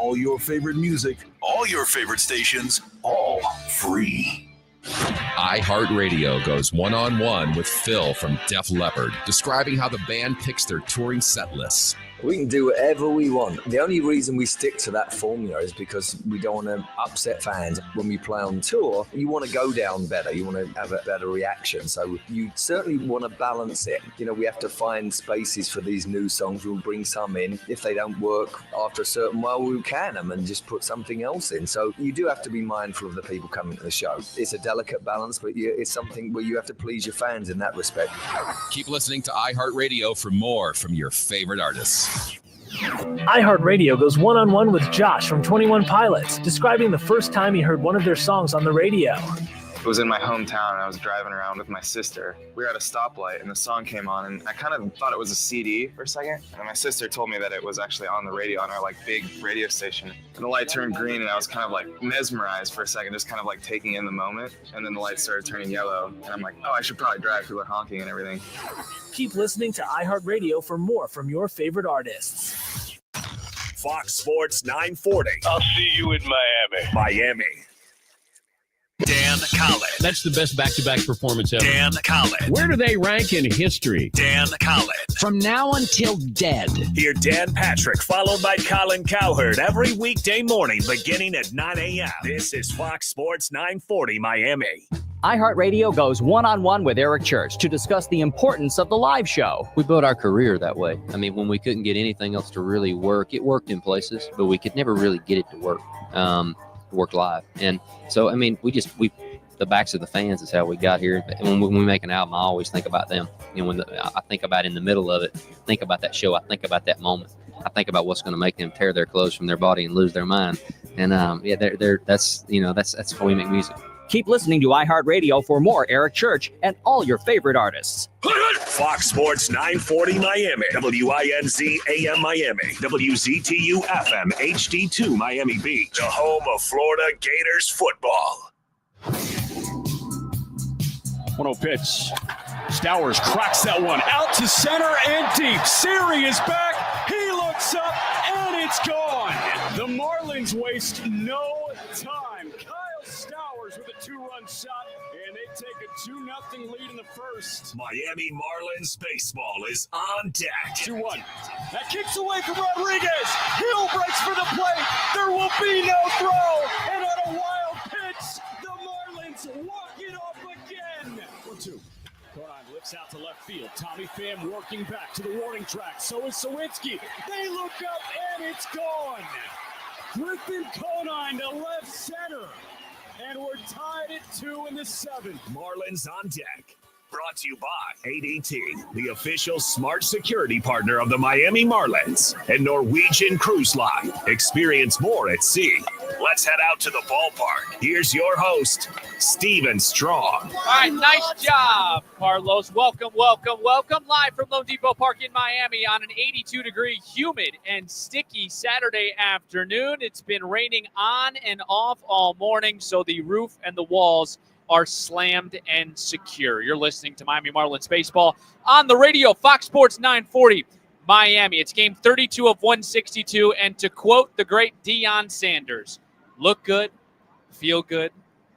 All your favorite music, all your favorite stations, all free. iHeartRadio goes one-on-one with Phil from Def Leppard, describing how the band picks their touring set lists. We can do whatever we want. The only reason we stick to that formula is because we don't want to upset fans. When we play on tour, you want to go down better. You want to have a better reaction. So you certainly want to balance it. You know, we have to find spaces for these new songs. We'll bring some in. If they don't work after a certain while, we'll can them and just put something else in. So you do have to be mindful of the people coming to the show. It's a delicate balance, but it's something where you have to please your fans in that respect. Keep listening to iHeartRadio for more from your favorite artists. iHeartRadio goes one-on-one with Josh from 21 Pilots, describing the first time he heard one of their songs on the radio. It was in my hometown, and I was driving around with my sister. We were at a stoplight, and the song came on, and I kind of thought it was a CD for a second. And my sister told me that it was actually on the radio, on our big radio station. And the light turned green, and I was kind of mesmerized for a second, just kind of taking in the moment. And then the light started turning yellow, and I'm like, oh, I should probably drive. People are honking and everything. Keep listening to iHeartRadio for more from your favorite artists. Fox Sports 940. I'll see you in Miami. Dan Collins. That's the best back-to-back performance ever. Dan Collins. Where do they rank in history? Dan Collins. From now until dead. Hear Dan Patrick, followed by Colin Cowherd, every weekday morning beginning at 9 a.m. This is Fox Sports 940 Miami. iHeartRadio goes one-on-one with Eric Church to discuss the importance of the live show. We built our career that way. I mean, when we couldn't get anything else to really work, it worked in places, but we could never really get it to work. Work live. And so, I mean, the backs of the fans is how we got here. And when we make an album, I always think about them. You know, I think about in the middle of it, think about that show. I think about that moment. I think about what's going to make them tear their clothes from their body and lose their mind. And that's how we make music. Keep listening to iHeartRadio for more Eric Church and all your favorite artists. Fox Sports 940 Miami, WINZ AM Miami, WZTU FM HD2 Miami Beach, the home of Florida Gators football. 1-0 pitch. Stowers cracks that one out to center and deep. Siri is back. He looks up and it's gone. The Marlins waste no time. Kyle Stowers with a 2-run shot, and they take a 2-0 lead in the first. Miami Marlins baseball is on deck. 2-1. That kicks away from Rodriguez. Hill breaks for the plate. There will be no throw. And on a wild pitch, the Marlins walk it off again. 1-2. Conine lifts out to left field. Tommy Pham working back to the warning track. So is Sawinski. They look up, and it's gone. Griffin Conine to left center. And we're tied at 2 in the 7th. Marlins on deck. Brought to you by ADT, the official smart security partner of the Miami Marlins, and Norwegian Cruise Line. Experience more at sea. Let's head out to the ballpark. Here's your host, Steven Strong. All right, nice job, Carlos. Welcome live from Lone Depot Park in Miami on an 82-degree, humid, and sticky Saturday afternoon. It's been raining on and off all morning, so the roof and the walls are slammed and secure. You're listening to Miami Marlins baseball on the radio, Fox Sports 940 Miami. It's game 32 of 162, and to quote the great Deion Sanders, look good, feel good,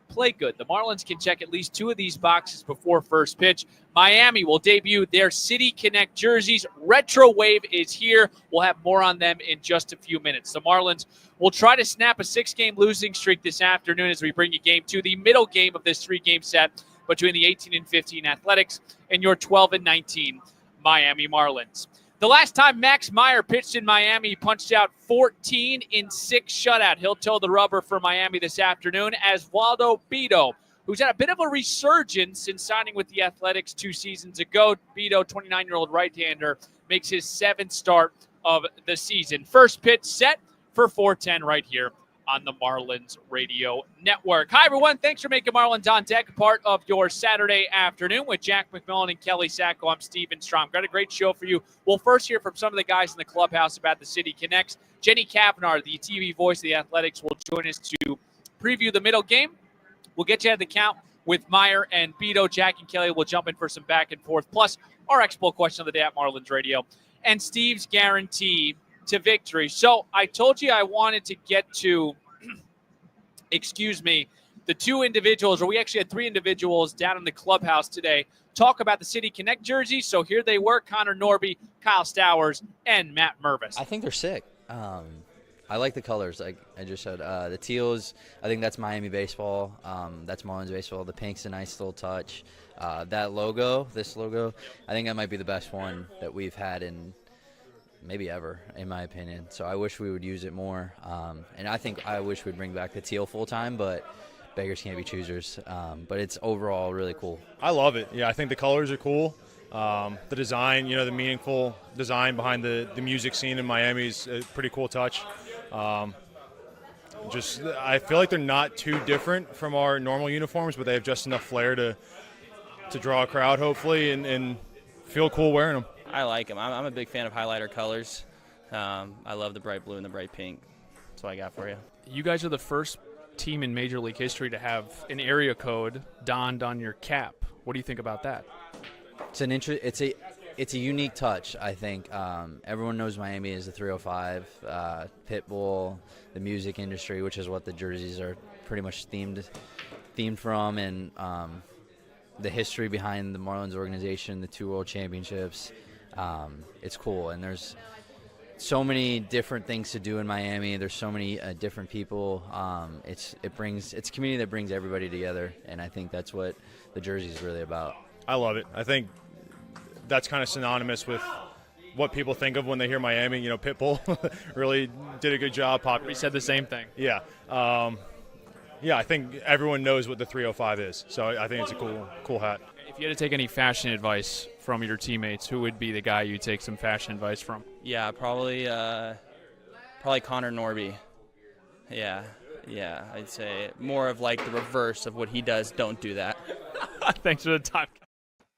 play good. The Marlins can check at least 2 of these boxes before first pitch. Miami will debut their City Connect jerseys. Retro Wave is here. We'll have more on them in just a few minutes. The Marlins will try to snap a 6-game losing streak this afternoon as we bring you game 2, the middle game of this 3-game set between the 18-15 Athletics and your 12-19 Miami Marlins. The last time Max Meyer pitched in Miami, he punched out 14 in 6 shutout. He'll toe the rubber for Miami this afternoon as Waldo Beto, who's had a bit of a resurgence since signing with the Athletics 2 seasons ago. Beto, 29-year-old right-hander, makes his 7th start of the season. First pitch set for 4:10 right here on the Marlins Radio Network. Hi, everyone. Thanks for making Marlins on Deck part of your Saturday afternoon with Jack McMillan and Kelly Sacco. I'm Steven Strom. Got a great show for you. We'll first hear from some of the guys in the clubhouse about the City Connects. Jenny Kavanaugh, the TV voice of the Athletics, will join us to preview the middle game. We'll get you at the count with Meyer and Beto. Jack and Kelly will jump in for some back and forth, plus our Expo question of the day at Marlins Radio. And Steve's guarantee to victory. So I told you I wanted to get to, the two individuals, or we actually had three individuals down in the clubhouse today, talk about the City Connect jerseys. So here they were, Connor Norby, Kyle Stowers, and Matt Mervis. I think they're sick. I like the colors. Like I just said, the teals, I think that's Miami baseball. That's Marlins baseball. The pink's a nice little touch. That logo, this logo, I think that might be the best one that we've had in maybe ever, in my opinion. So I wish we would use it more. And I wish we'd bring back the teal full time, but beggars can't be choosers. But it's overall really cool. I love it. Yeah, I think the colors are cool. The design, the meaningful design behind the music scene in Miami is a pretty cool touch. I feel like they're not too different from our normal uniforms, but they have just enough flair to draw a crowd, hopefully, and feel cool wearing them. I like them. I'm a big fan of highlighter colors. I love the bright blue and the bright pink. That's what I got for you. You guys are the first team in Major League history to have an area code donned on your cap. What do you think about that? It's a unique touch, I think. Everyone knows Miami is the 305, Pitbull, the music industry, which is what the jerseys are pretty much themed from, and the history behind the Marlins organization, the 2 World Championships. It's cool, and there's so many different things to do in Miami. There's so many different people. It's a community that brings everybody together, and I think that's what the jersey is really about. I love it. I think that's kind of synonymous with what people think of when they hear Miami. Pitbull really did a good job. We said the same thing. Yeah. I think everyone knows what the 305 is, so I think it's a cool hat. If you had to take any fashion advice from your teammates, who would be the guy you'd take some fashion advice from? Yeah, probably Connor Norby. Yeah, I'd say more of like the reverse of what he does. Don't do that. Thanks for the time.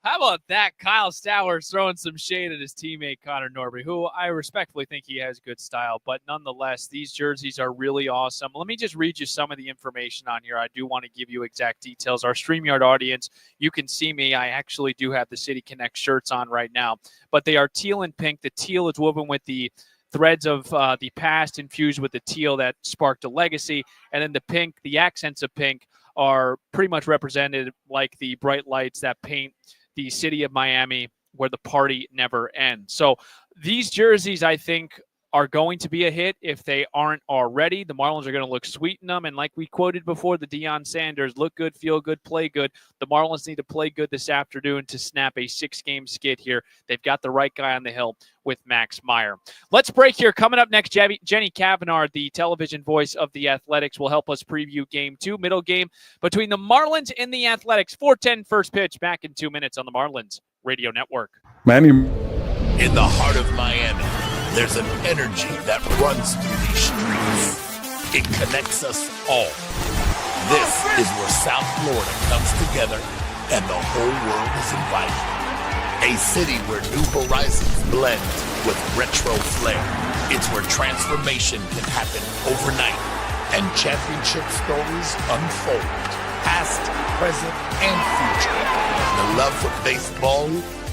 How about that? Kyle Stowers throwing some shade at his teammate Connor Norby, who I respectfully think he has good style. But nonetheless, these jerseys are really awesome. Let me just read you some of the information on here. I do want to give you exact details. Our StreamYard audience, you can see me. I actually do have the City Connect shirts on right now. But they are teal and pink. The teal is woven with the threads of the past infused with the teal that sparked a legacy. And then the pink, the accents of pink, are pretty much represented like the bright lights that paint the city of Miami, where the party never ends. So these jerseys, I think, are going to be a hit if they aren't already. The Marlins are going to look sweet in them. And like we quoted before, the Deion Sanders, look good, feel good, play good. The Marlins need to play good this afternoon to snap a 6-game skid here. They've got the right guy on the hill with Max Meyer. Let's break here. Coming up next, Jenny Kavanaugh, the television voice of the Athletics, will help us preview Game 2, middle game between the Marlins and the Athletics. 4:10 first pitch, back in 2 minutes on the Marlins Radio Network. Miami. In the heart of Miami, there's an energy that runs through these streets. It connects us all. This is where South Florida comes together and the whole world is invited. A city where new horizons blend with retro flair. It's where transformation can happen overnight and championship stories unfold. Past, present, and future. The love for baseball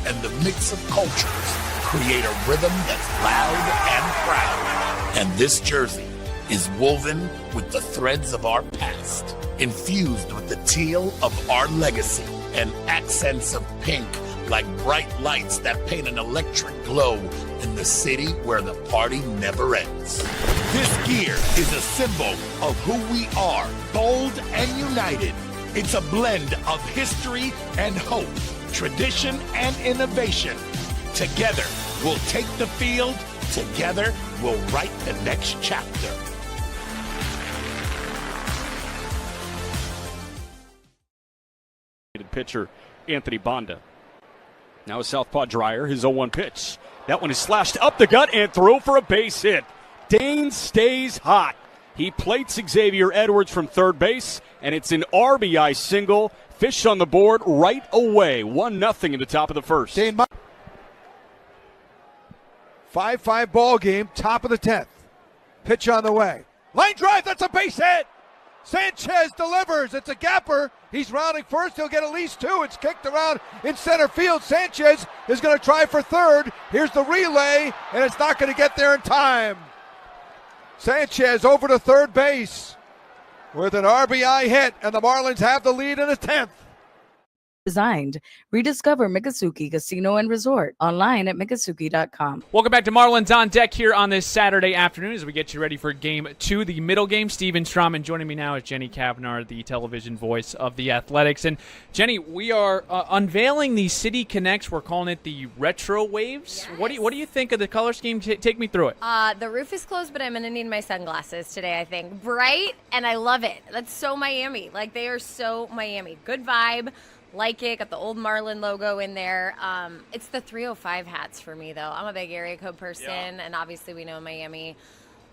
and the mix of cultures create a rhythm that's loud and proud. And this jersey is woven with the threads of our past, infused with the teal of our legacy, and accents of pink like bright lights that paint an electric glow in the city where the party never ends. This gear is a symbol of who we are, bold and united. It's a blend of history and hope, tradition and innovation. Together, we'll take the field. Together, we'll write the next chapter. Pitcher Anthony Banda. Now a southpaw Dreyer, his 0-1 pitch. That one is slashed up the gut and through for a base hit. Dane stays hot. He plates Xavier Edwards from third base, and it's an RBI single. Fish on the board right away. 1-0 in the top of the first. 5-5 ball game, top of the 10th. Pitch on the way. Line drive, that's a base hit. Sanchez delivers. It's a gapper. He's rounding first. He'll get at least two. It's kicked around in center field. Sanchez is going to try for third. Here's the relay, and it's not going to get there in time. Sanchez over to third base with an RBI hit, and the Marlins have the lead in the 10th. Designed. Rediscover Miccosukee Casino and Resort online at miccosukee.com. Welcome back to Marlins on Deck here on this Saturday afternoon as we get you ready for Game 2, the middle game. Steven Strom, joining me now is Jenny Kavnar, the television voice of the Athletics. And Jenny, we are unveiling the City Connects. We're calling it the Retro Waves. Yes. What do you think of the color scheme? Take me through it. The roof is closed, but I'm going to need my sunglasses today, I think. Bright, and I love it. That's so Miami. Like, they are so Miami. Good vibe. Like it, got the old Marlin logo in there. It's the 305 hats for me, though. I'm a big area code person, and obviously we know Miami.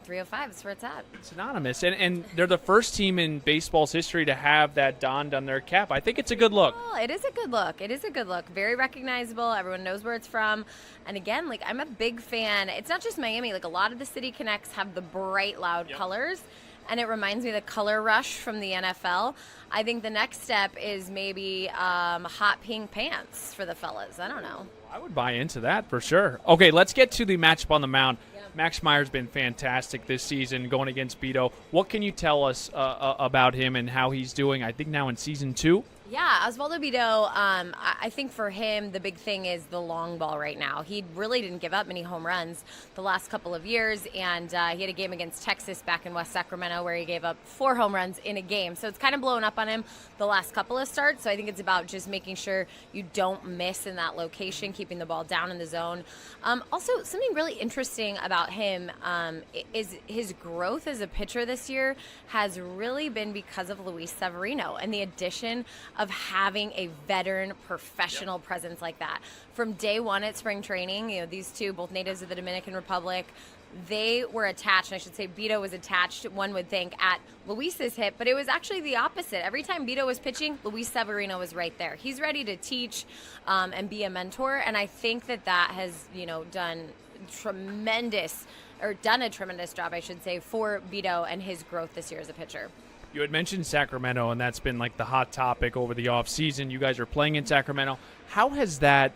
305 is where it's at. It's synonymous, and they're the first team in baseball's history to have that donned on their cap. I think it's a good look. Well, it is a good look. It is a good look. Very recognizable. Everyone knows where it's from. And again, like, I'm a big fan. It's not just Miami. Like, a lot of the City Connects have the bright, loud colors. And it reminds me of the color rush from the NFL. I think the next step is maybe hot pink pants for the fellas. I don't know. I would buy into that for sure. Okay, let's get to the matchup on the mound. Max Meyer's been fantastic this season going against Beto. What can you tell us about him and how he's doing, I think now in season 2? Yeah, Osvaldo Bido, I think for him, the big thing is the long ball right now. He really didn't give up many home runs the last couple of years, and he had a game against Texas back in West Sacramento where he gave up 4 home runs in a game. So it's kind of blown up on him the last couple of starts. So I think it's about just making sure you don't miss in that location, keeping the ball down in the zone. Also, something really interesting about him is his growth as a pitcher this year has really been because of Luis Severino and the addition of having a veteran professional presence like that. From day one at spring training, you know, these two, both natives of the Dominican Republic, they were attached, and I should say Beto was attached, one would think, at Luis's hip, but it was actually the opposite. Every time Beto was pitching, Luis Severino was right there. He's ready to teach and be a mentor, and I think that has, you know, done a tremendous job, I should say, for Beto and his growth this year as a pitcher. You had mentioned Sacramento, and that's been like the hot topic over the offseason. You guys are playing in Sacramento. How has that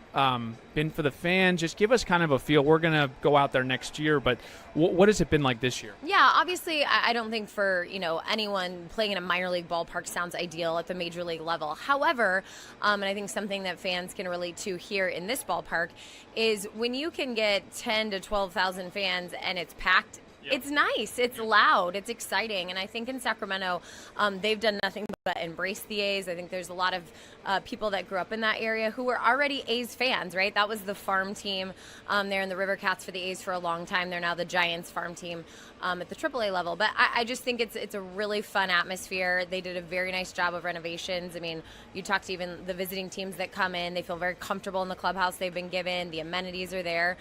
been for the fans? Just give us kind of a feel. We're going to go out there next year, but what has it been like this year? Yeah, obviously, I don't think for, you know, anyone playing in a minor league ballpark sounds ideal at the major league level. However, and I think something that fans can relate to here in this ballpark is when you can get 10 to 12,000 fans and it's packed. Yep. It's nice. It's loud. It's exciting. And I think in Sacramento, they've done nothing but embrace the A's. I think there's a lot of people that grew up in that area who were already A's fans, right? That was the farm team there in the River Cats for the A's for a long time. They're now the Giants farm team at the AAA level. But I just think it's a really fun atmosphere. They did a very nice job of renovations. I mean, you talk to even the visiting teams that come in. They feel very comfortable in the clubhouse they've been given. The amenities are there.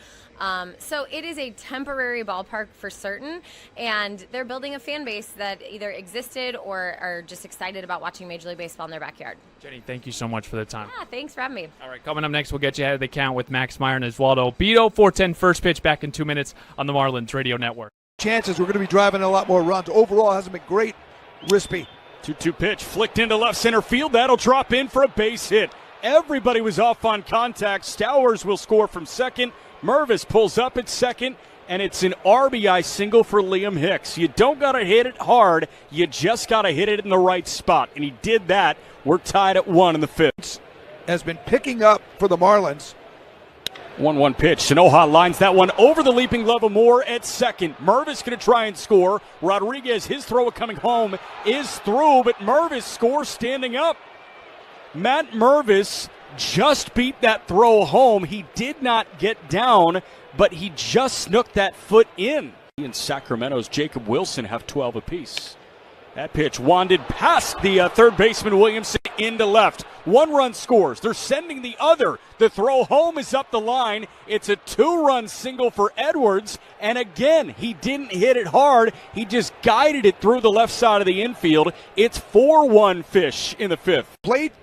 So it is a temporary ballpark for certain, and they're building a fan base that either existed or are just excited about watching Major League Baseball in their backyard. Jenny, thank you so much for the time. Yeah, thanks for having me. All right, coming up next, we'll get you ahead of the count with Max Meyer and Osvaldo Bido. 4:10 first pitch back in 2 minutes on the Marlins Radio Network. Chances we're going to be driving a lot more runs. Overall, hasn't been great. Rispy. 2-2 pitch flicked into left center field. That'll drop in for a base hit. Everybody was off on contact. Stowers will score from second. Mervis pulls up at second, and it's an RBI single for Liam Hicks. You don't got to hit it hard. You just got to hit it in the right spot, and he did that. We're tied at 1 in the 5th. Has been picking up for the Marlins. 1-1 pitch. Sanoja lines that one over the leaping glove of Moore at second. Mervis going to try and score. Rodriguez, his throw coming home is through, but Mervis scores standing up. Matt Mervis just beat that throw home. He did not get down, but he just snooked that foot in. And Sacramento's Jacob Wilson have 12 apiece. That pitch wanded past the third baseman Williamson into left. 1 run scores. They're sending the other. The throw home is up the line. It's a 2-run single for Edwards. And again, he didn't hit it hard. He just guided it through the left side of the infield. It's 4-1 Fish in the 5th. Plate.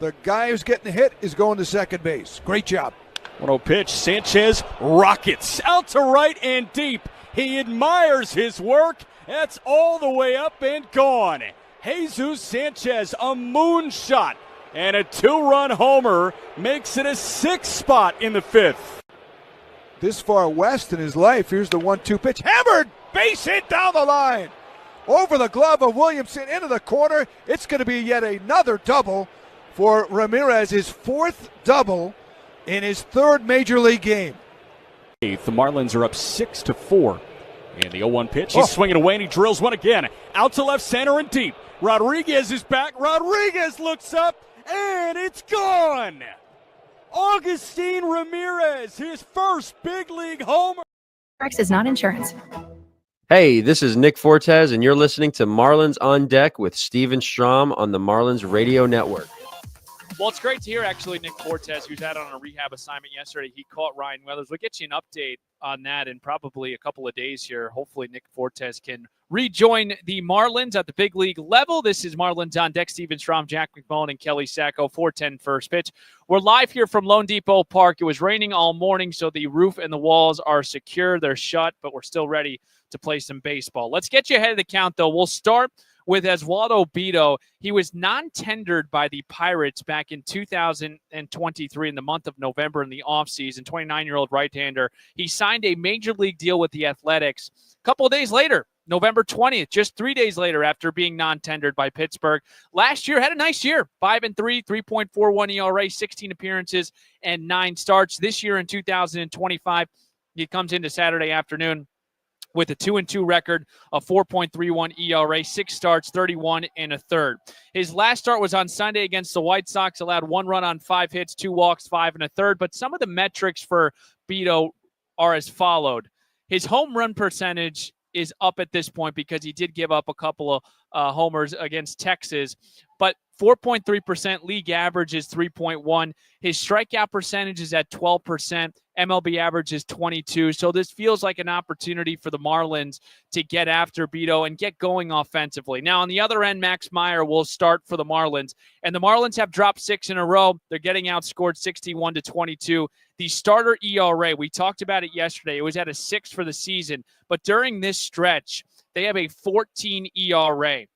The guy who's getting hit is going to second base. Great job. 1-0 pitch. Sanchez rockets out to right and deep. He admires his work. That's all the way up and gone. Jesus Sanchez, a moonshot and a 2-run homer makes it a 6 spot in the 5th. This far west in his life, here's the 1-2 pitch. Hammered, base hit down the line. Over the glove of Williamson into the corner. It's going to be yet another double for Ramirez, his 4th double in his 3rd major league game. The Marlins are up 6-4. And the 0-1 pitch, he's swinging away and he drills one again. Out to left center and deep. Rodriguez is back. Rodriguez looks up and it's gone. Augustine Ramirez, his first big league homer. Forex is not insurance. Hey, this is Nick Fortes, and you're listening to Marlins on Deck with Steven Strom on the Marlins Radio Network. Well, it's great to hear, actually, Nick Fortes, who's out on a rehab assignment yesterday. He caught Ryan Weathers. We'll get you an update on that in probably a couple of days here. Hopefully, Nick Fortes can rejoin the Marlins at the big league level. This is Marlins on Deck. Steven Strom, Jack McMullen, and Kelly Sacco, 4:10 first pitch. We're live here from Lone Depot Park. It was raining all morning, so the roof and the walls are secure. They're shut, but we're still ready to play some baseball. Let's get you ahead of the count, though. We'll start with Oswaldo Bido. He was non-tendered by the Pirates back in 2023 in the month of November in the offseason, 29-year-old right-hander. He signed a major league deal with the Athletics. A couple of days later, November 20th, just 3 days later after being non-tendered by Pittsburgh. Last year, had a nice year, 5-3, 3.41 ERA, 16 appearances, and 9 starts. This year in 2025, he comes into Saturday afternoon with a 2-2 record, a 4.31 ERA, 6 starts, 31 1/3. His last start was on Sunday against the White Sox, allowed 1 run on 5 hits, 2 walks, 5 1/3. But some of the metrics for Bido are as followed. His home run percentage is up at this point because he did give up a couple of homers against Texas, but 4.3%, league average is 3.1. His strikeout percentage is at 12%. MLB average is 22. So this feels like an opportunity for the Marlins to get after Bido and get going offensively. Now, on the other end, Max Meyer will start for the Marlins, and the Marlins have dropped 6 in a row. They're getting outscored 61-22. The starter ERA, we talked about it yesterday. It was at a 6 for the season, but during this stretch, they have a 14 ERA.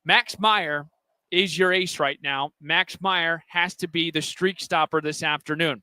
Max Meyer is your ace right now. Max Meyer has to be the streak stopper this afternoon.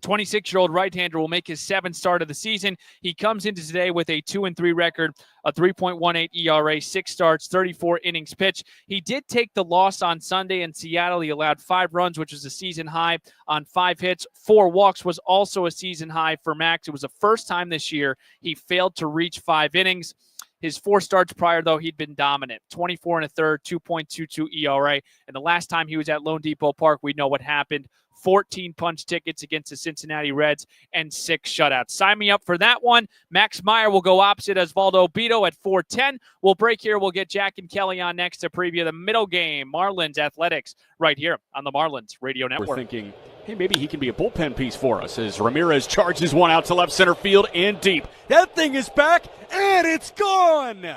26-year-old right-hander will make his 7th start of the season. He comes into today with a 2-3 record, a 3.18 ERA, 6 starts, 34 innings pitched. He did take the loss on Sunday in Seattle. He allowed 5 runs, which was a season high on 5 hits. 4 walks was also a season high for Max. It was the first time this year he failed to reach 5 innings. His 4 starts prior, though, he'd been dominant. 24 1/3, 2.22 ERA. And the last time he was at Lone Depot Park, we know what happened. 14 punch tickets against the Cincinnati Reds and 6 shutouts. Sign me up for that one. Max Meyer will go opposite Oswaldo Bido at 4:10. We'll break here. We'll get Jack and Kelly on next to preview the middle game, Marlins Athletics, right here on the Marlins Radio Network. We're thinking, hey, maybe he can be a bullpen piece for us as Ramirez charges one out to left center field and deep. That thing is back, and it's gone.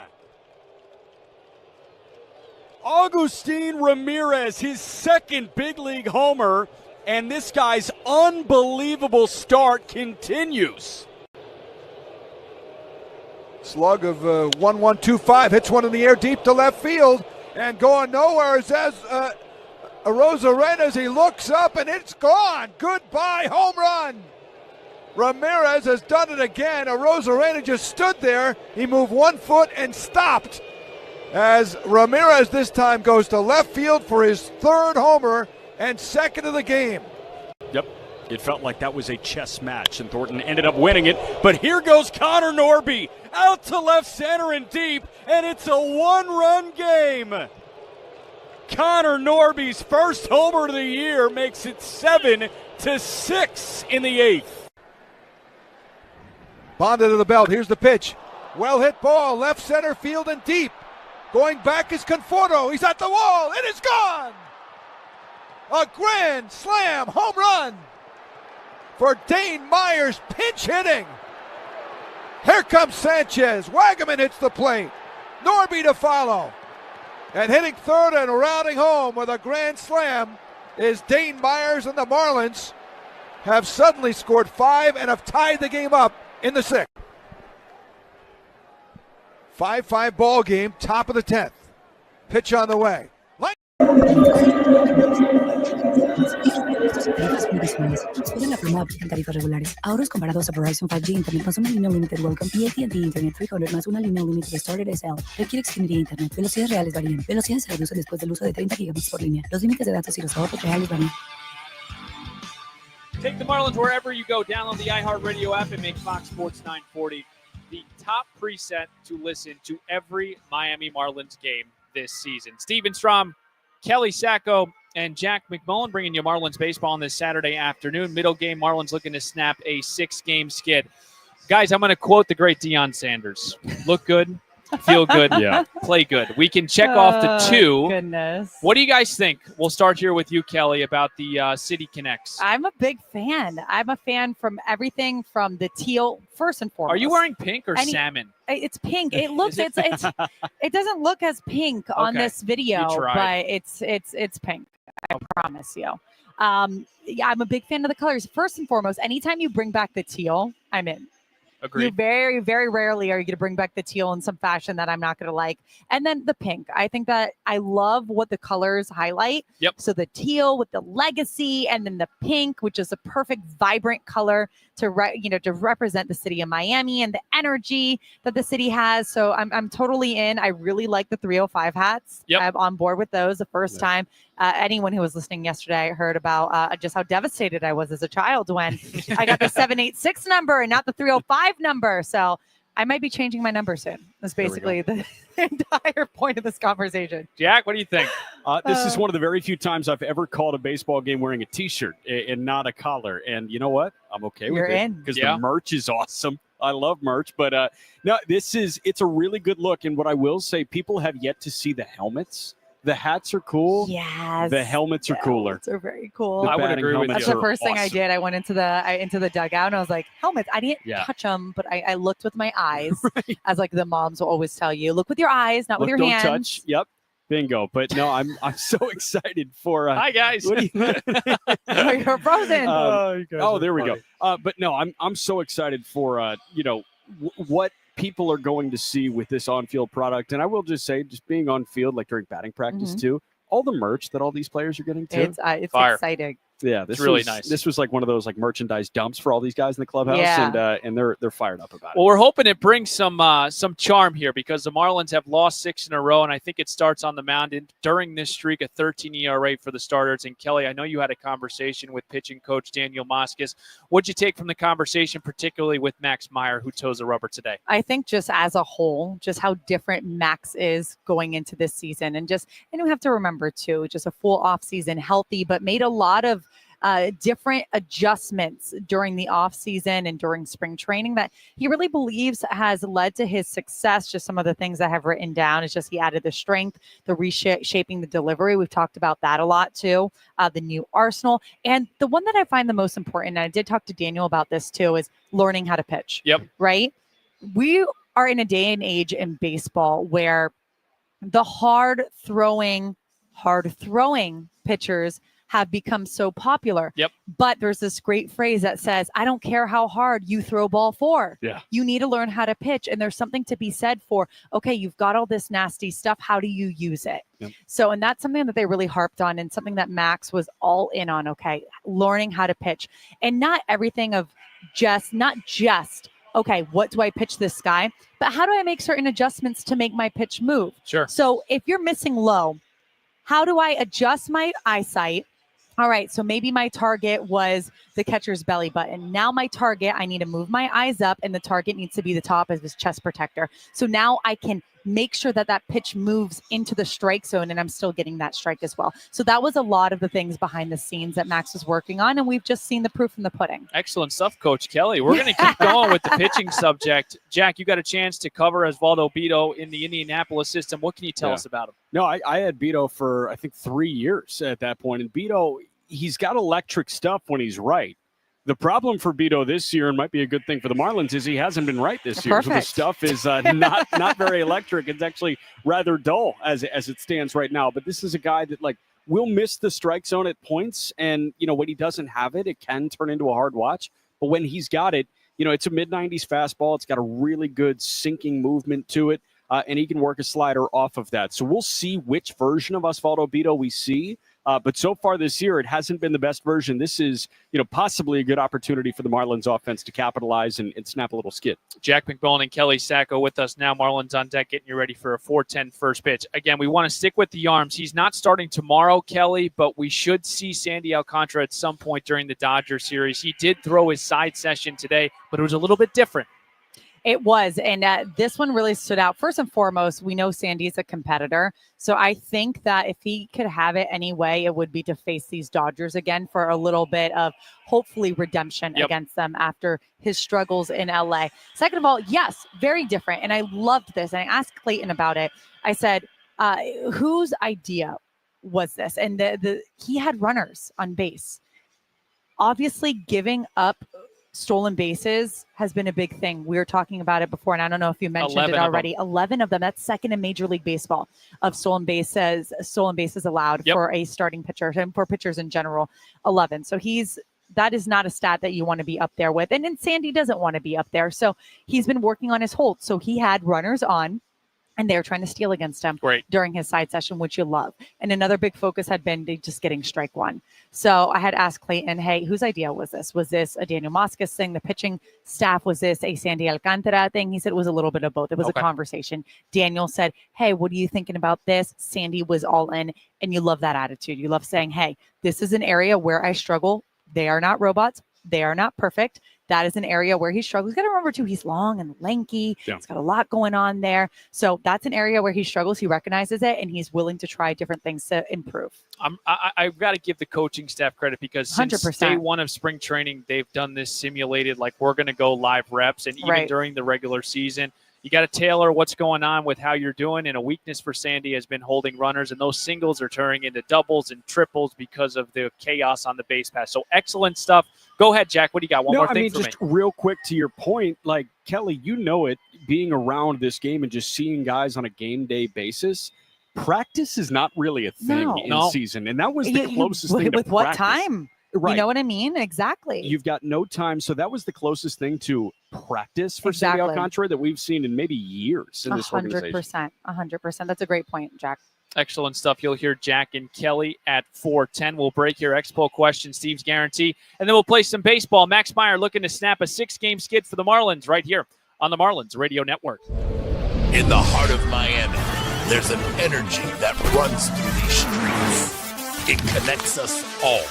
Augustine Ramirez, his 2nd big league homer, and this guy's unbelievable start continues. Slug of 1-1-2-5, hits one in the air deep to left field, and going nowhere is Arozarena as he looks up, and it's gone. Goodbye, home run. Ramirez has done it again. Arozarena just stood there. He moved 1 foot and stopped as Ramirez this time goes to left field for his 3rd homer and 2nd of the game. Yep, it felt like that was a chess match, and Thornton ended up winning it. But here goes Connor Norby out to left center and deep, and it's a 1-run game. Connor Norby's first homer of the year makes it 7-6 in the 8th. Bonded to the belt. Here's the pitch. Well hit ball, left center field and deep. Going back is Conforto. He's at the wall. It is gone. A grand slam home run for Dane Myers, pinch hitting. Here comes Sanchez. Wagaman hits the plate. Norby to follow. And hitting 3rd and rounding home with a grand slam is Dane Myers, and the Marlins have suddenly scored 5 and have tied the game up in the 6th. 5-5 ball game, top of the 10th. Pitch on the way. Tarifas muy visuales. Después de la prima aplican tarifas regulares. Ahorros comparados a Verizon 5G Internet más una línea Limited Welcome y AT&T Internet 300 más una línea Limited Starter SL. Requiere Xfinity Internet. Velocidades reales varían. Velocidades se reducen después del uso de 30 gigabits por línea. Los límites de datos y los ahorros reales varían. Take the Marlins wherever you go. Download the iHeartRadio app and make Fox Sports 940 the top preset to listen to every Miami Marlins game this season. Steven Strom, Kelly Sacco, and Jack McMullen bringing you Marlins baseball on this Saturday afternoon. Middle game, Marlins looking to snap a 6-game skid. Guys, I'm going to quote the great Deion Sanders. Look good, feel good, play good. We can check off the 2. Goodness. What do you guys think? We'll start here with you, Kelly, about the City Connects. I'm a big fan. I'm a fan from everything from the teal, first and foremost. Are you wearing pink or salmon? It's pink. It looks it doesn't look as pink on this video, but it's pink. I promise you. I'm a big fan of the colors. First and foremost, anytime you bring back the teal, I'm in. Agreed. You very, very rarely are you going to bring back the teal in some fashion that I'm not going to like. And then the pink. I think that I love what the colors highlight. Yep. So the teal with the legacy, and then the pink, which is a perfect, vibrant color to represent the city of Miami and the energy that the city has. So I'm totally in. I really like the 305 hats. Yep. I'm on board with those. The first time anyone who was listening yesterday heard about just how devastated I was as a child when I got the 786 number and not the 305 number. So I might be changing my number soon. That's basically the entire point of this conversation. Jack, what do you think? This is one of the very few times I've ever called a baseball game wearing a T-shirt and not a collar. And you know what? I'm okay with it because the merch is awesome. I love merch. But no, it's a really good look. And what I will say, people have yet to see the helmets. The hats are cool. Yes. The helmets are cooler. Helmets are very cool. I would agree with you. That's the first thing I did. I went into the dugout and I was like, helmets. I didn't touch them, but I looked with my eyes, as like the moms will always tell you. Look with your eyes, not with your hands. Don't touch. Yep. Bingo. But no, I'm so excited for. Hi guys. What do you? You're frozen. There we go. But no, I'm so excited for what people are going to see with this on-field product. And I will just say, just being on field, like during batting practice too, all the merch that all these players are getting too. It's exciting. Yeah, this really nice. This was like one of those like merchandise dumps for all these guys in the clubhouse, and they're fired up about it. Well, we're hoping it brings some charm here because the Marlins have lost 6 in a row, and I think it starts on the mound. And during this streak, a 13 ERA for the starters. And Kelly, I know you had a conversation with pitching coach Daniel Moskis. What'd you take from the conversation, particularly with Max Meyer, who toes the rubber today? I think just as a whole, just how different Max is going into this season, and we have to remember too, just a full off season, healthy, but made a lot of different adjustments during the off season and during spring training that he really believes has led to his success. Just some of the things I have written down is just he added the strength, the reshaping the delivery. We've talked about that a lot too. The new arsenal, and the one that I find the most important, and I did talk to Daniel about this too, is learning how to pitch. Yep. Right. We are in a day and age in baseball where the hard throwing pitchers have become so popular. Yep. But there's this great phrase that says, I don't care how hard you throw ball 4. Yeah. You need to learn how to pitch. And there's something to be said for, okay, you've got all this nasty stuff. How do you use it? Yep. So, and that's something that they really harped on and something that Max was all in on. Okay. Learning how to pitch, and not everything of not just, okay, what do I pitch this guy? But how do I make certain adjustments to make my pitch move? Sure. So if you're missing low, how do I adjust my eyesight? All right, so maybe my target was the catcher's belly button. Now my target, I need to move my eyes up, and the target needs to be the top of his chest protector. So now I can make sure that that pitch moves into the strike zone, and I'm still getting that strike as well. So that was a lot of the things behind the scenes that Max was working on, and we've just seen the proof in the pudding. Excellent stuff, Coach Kelly. We're going to keep going with the pitching subject. Jack, you got a chance to cover Osvaldo Beto in the Indianapolis system. What can you tell us about him? No, I had Beto for, I think, 3 years at that point. And Beto, he's got electric stuff when he's right. The problem for Beto this year, and might be a good thing for the Marlins, is he hasn't been right this year. So the stuff is not very electric. It's actually rather dull as it stands right now. But this is a guy that will miss the strike zone at points. And, when he doesn't have it, it can turn into a hard watch. But when he's got it, it's a mid-90s fastball. It's got a really good sinking movement to it. and he can work a slider off of that. So we'll see which version of Osvaldo Bido we see. But so far this year, it hasn't been the best version. This is, possibly a good opportunity for the Marlins offense to capitalize and snap a little skid. Jack McMullen and Kelly Sacco with us now. Marlins on deck, getting you ready for a 4:10 first pitch. Again, we want to stick with the arms. He's not starting tomorrow, Kelly, but we should see Sandy Alcantara at some point during the Dodger series. He did throw his side session today, but it was a little bit different. It was, and this one really stood out. First and foremost, we know Sandy's a competitor, so I think that if he could have it any way, it would be to face these Dodgers again for a little bit of hopefully redemption against them after his struggles in LA. Second of all, yes, very different, and I loved this, and I asked Clayton about it. I said, whose idea was this? And he had runners on base. Obviously, giving up stolen bases has been a big thing. We were talking about it before, and I don't know if you mentioned it already. 11 of them. That's second in Major League Baseball of stolen bases allowed for a starting pitcher and for pitchers in general. 11. So that is not a stat that you want to be up there with. And then Sandy doesn't want to be up there. So he's been working on his hold. So he had runners on, and they're trying to steal against him during his side session, which you love. And another big focus had been just getting strike one. So I had asked Clayton, hey, whose idea was this? Was this a Daniel Moscas thing, the pitching staff? Was this a Sandy Alcantara thing? He said it was a little bit of both. It was a conversation. Daniel said, hey, what are you thinking about this? Sandy was all in, and you love that attitude. You love saying, hey, this is an area where I struggle. They are not robots. They are not perfect. That is an area where he struggles. You got to remember, too, he's long and lanky. Yeah. He's got a lot going on there. So that's an area where he struggles. He recognizes it, and he's willing to try different things to improve. I've got to give the coaching staff credit because since 100%. day one of spring training, they've done this simulated, like we're going to go live reps. And even during the regular season, you got to tailor what's going on with how you're doing. And a weakness for Sandy has been holding runners, and those singles are turning into doubles and triples because of the chaos on the base pass. So excellent stuff. Go ahead, Jack. What do you got? One more thing for just real quick to your point, like Kelly, being around this game and just seeing guys on a game day basis. Practice is not really a thing in season, and that was the closest thing to with what practice. time? Right. You know what I mean? Exactly. You've got no time, so that was the closest thing to practice for Sandy Alcantara that we've seen in maybe years in this organization. 100%. That's a great point, Jack. Excellent stuff. You'll hear Jack and Kelly at 4:10. We'll break your Expo question, Steve's guarantee, and then we'll play some baseball. Max Meyer looking to snap a 6-game skid for the Marlins right here on the Marlins Radio Network. In the heart of Miami, there's an energy that runs through these streets. It connects us all.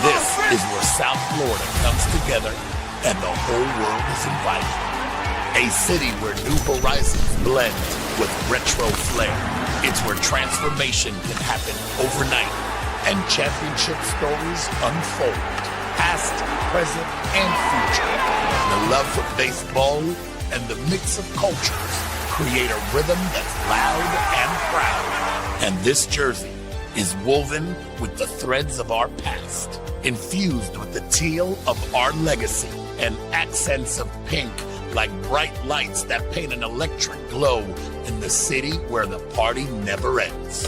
This is where South Florida comes together and the whole world is invited. A city where new horizons blend with retro flair. It's where transformation can happen overnight and championship stories unfold, past, present, and future. The love for baseball and the mix of cultures create a rhythm that's loud and proud. And this jersey is woven with the threads of our past, infused with the teal of our legacy, and accents of pink like bright lights that paint an electric glow in the city where the party never ends.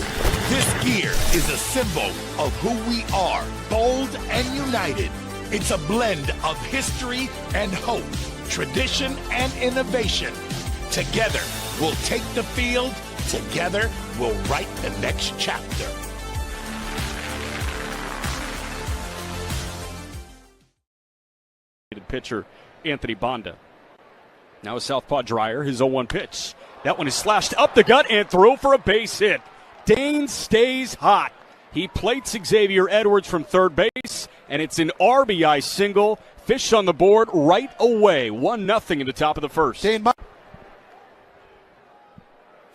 This gear is a symbol of who we are, bold and united. It's a blend of history and hope, tradition and innovation. Together, we'll take the field. Together, we'll write the next chapter. Pitcher Anthony Banda. Now a southpaw Dreyer, his 0-1 pitch. That one is slashed up the gut and throw for a base hit. Dane stays hot. He plates Xavier Edwards from third base, and it's an RBI single. Fish on the board right away. 1-0 in the top of the first.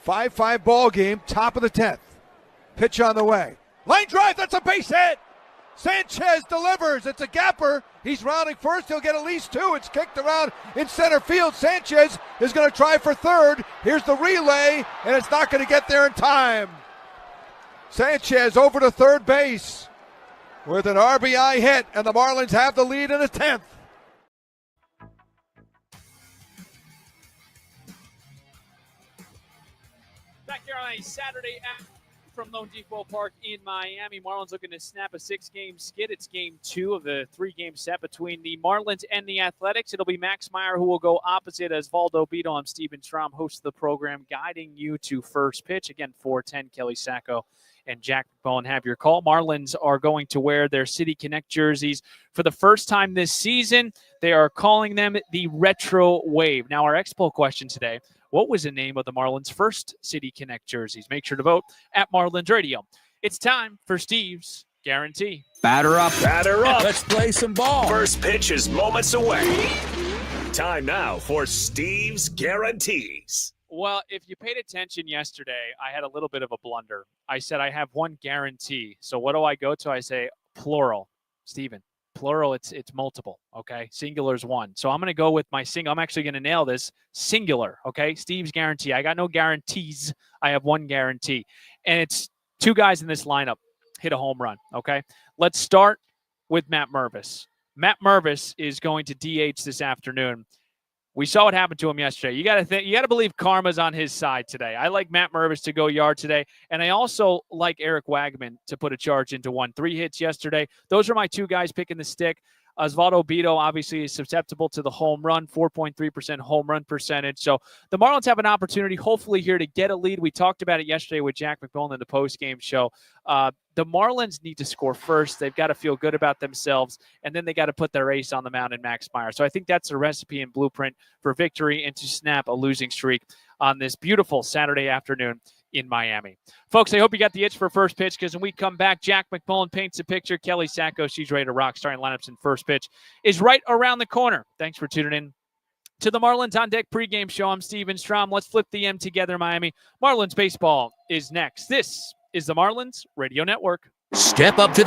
5-5 ball game, top of the 10th. Pitch on the way. Line drive, that's a base hit. Sanchez delivers. It's a gapper. He's rounding first. He'll get at least two. It's kicked around in center field. Sanchez is going to try for third. Here's the relay, and it's not going to get there in time. Sanchez over to third base with an RBI hit, and the Marlins have the lead in the 10th. Back here on a Saturday from Lone Depot Park in Miami. Marlins looking to snap a 6-game skid. It's game 2 of the 3-game set between the Marlins and the Athletics. It'll be Max Meyer who will go opposite as Valdo Beto. I'm Steven Strom, host of the program, guiding you to first pitch. Again, 410, Kelly Sacco and Jack McMullen have your call. Marlins are going to wear their City Connect jerseys for the first time this season. They are calling them the Retro Wave. Now, our Expo question today: what was the name of the Marlins' first City Connect jerseys? Make sure to vote at Marlins Radio. It's time for Steve's Guarantee. Batter up. Batter up. Let's play some ball. First pitch is moments away. Time now for Steve's Guarantees. Well, if you paid attention yesterday, I had a little bit of a blunder. I said I have one guarantee. So what do I go to? I say plural. Steven, plural, it's multiple, okay? Singular is one. So I'm going to go with my single. I'm actually going to nail this. Singular, okay? Steve's Guarantee. I got no guarantees. I have one guarantee. And it's 2 guys in this lineup hit a home run, okay? Let's start with Matt Mervis. Matt Mervis is going to DH this afternoon. We saw what happened to him yesterday. You got to believe karma's on his side today. I like Matt Mervis to go yard today, and I also like Eric Wagman to put a charge into 1. 3 hits yesterday. Those are my 2 guys picking the stick. Osvaldo Beto obviously is susceptible to the home run, 4.3% home run percentage. So the Marlins have an opportunity, hopefully, here to get a lead. We talked about it yesterday with Jack McMullen in the postgame show. The Marlins need to score first. They've got to feel good about themselves, and then they got to put their ace on the mound in Max Meyer. So I think that's a recipe and blueprint for victory and to snap a losing streak on this beautiful Saturday afternoon in Miami. Folks, I hope you got the itch for first pitch, because when we come back, Jack McMullen paints a picture. Kelly Sacco, she's ready to rock. Starting lineups in first pitch is right around the corner. Thanks for tuning in to the Marlins on Deck pregame show. I'm Steven Strom. Let's flip the M together, Miami. Marlins baseball is next. This is the Marlins Radio Network. Step up to